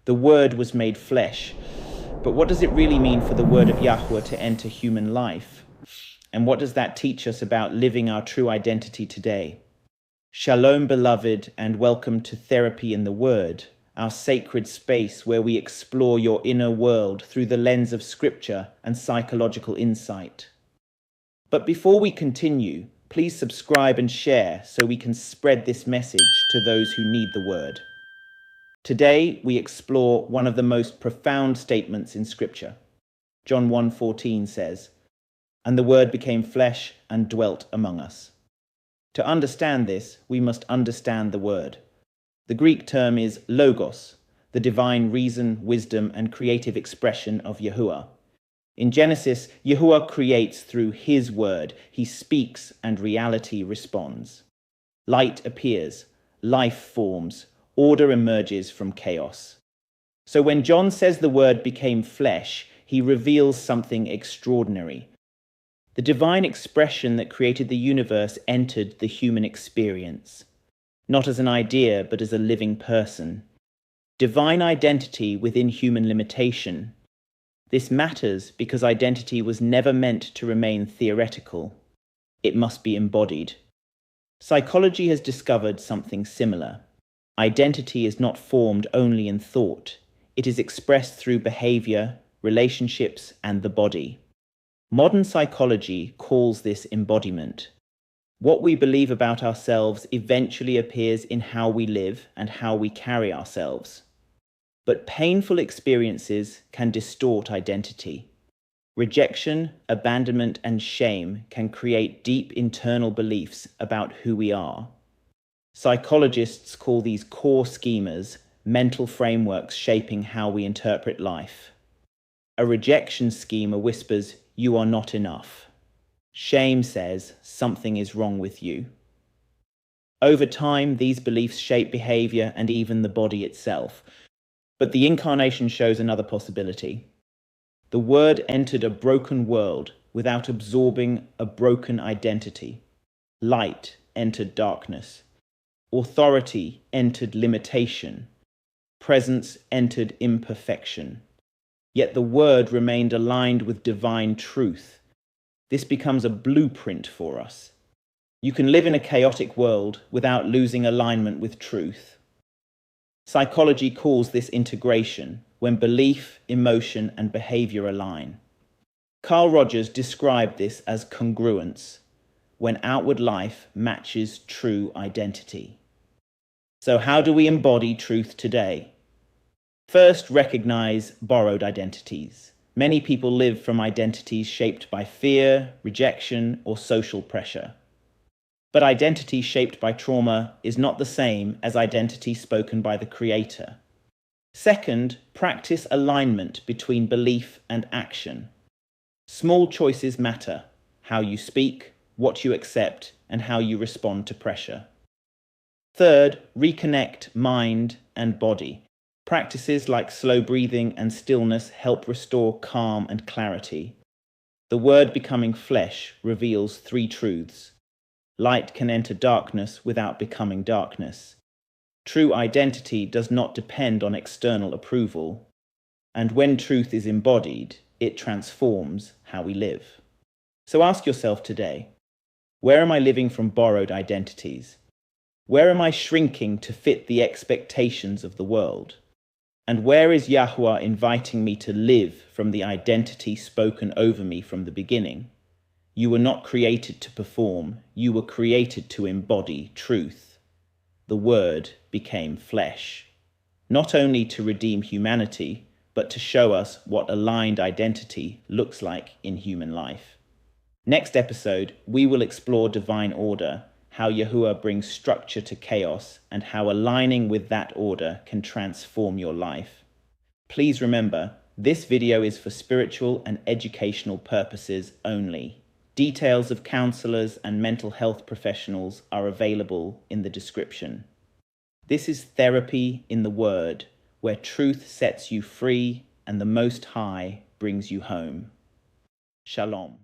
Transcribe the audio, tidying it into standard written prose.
The Word was made flesh. But what does it really mean for the Word of Yahuah to enter human life? And what does that teach us about living our true identity today? Shalom, beloved, and welcome to Therapy in the Word, our sacred space where we explore your inner world through the lens of scripture and psychological insight. But before we continue, please subscribe and share so we can spread this message to those who need the Word. Today, we explore one of the most profound statements in Scripture. John 1:14 says, "And the Word became flesh and dwelt among us." To understand this, we must understand the Word. The Greek term is logos, the divine reason, wisdom, and creative expression of Yahuah. In Genesis, Yahuah creates through His Word. He speaks and reality responds. Light appears, life forms, order emerges from chaos. So when John says the Word became flesh, he reveals something extraordinary. The divine expression that created the universe entered the human experience, not as an idea, but as a living person. Divine identity within human limitation. This matters because identity was never meant to remain theoretical. It must be embodied. Psychology has discovered something similar. Identity is not formed only in thought. It is expressed through behaviour, relationships, and the body. Modern psychology calls this embodiment. What we believe about ourselves eventually appears in how we live and how we carry ourselves. But painful experiences can distort identity. Rejection, abandonment, and shame can create deep internal beliefs about who we are. Psychologists call these core schemas, mental frameworks shaping how we interpret life. A rejection schema whispers, "You are not enough." Shame says, "Something is wrong with you." Over time, these beliefs shape behavior and even the body itself. But the incarnation shows another possibility. The Word entered a broken world without absorbing a broken identity. Light entered darkness. Authority entered limitation. Presence entered imperfection. Yet the Word remained aligned with divine truth. This becomes a blueprint for us. You can live in a chaotic world without losing alignment with truth. Psychology calls this integration, when belief, emotion, and behavior align. Carl Rogers described this as congruence, when outward life matches true identity. So how do we embody truth today? First, recognize borrowed identities. Many people live from identities shaped by fear, rejection, or social pressure. But identity shaped by trauma is not the same as identity spoken by the Creator. Second, practice alignment between belief and action. Small choices matter: how you speak, what you accept, and how you respond to pressure. Third, reconnect mind and body. Practices like slow breathing and stillness help restore calm and clarity. The Word becoming flesh reveals three truths. Light can enter darkness without becoming darkness. True identity does not depend on external approval. And when truth is embodied, it transforms how we live. So ask yourself today, where am I living from borrowed identities? Where am I shrinking to fit the expectations of the world? And where is Yahuah inviting me to live from the identity spoken over me from the beginning? You were not created to perform, you were created to embody truth. The Word became flesh, not only to redeem humanity, but to show us what aligned identity looks like in human life. Next episode, we will explore divine order, how Yahuah brings structure to chaos, and how aligning with that order can transform your life. Please remember, this video is for spiritual and educational purposes only. Details of counselors and mental health professionals are available in the description. This is Therapy in the Word, where truth sets you free and the Most High brings you home. Shalom.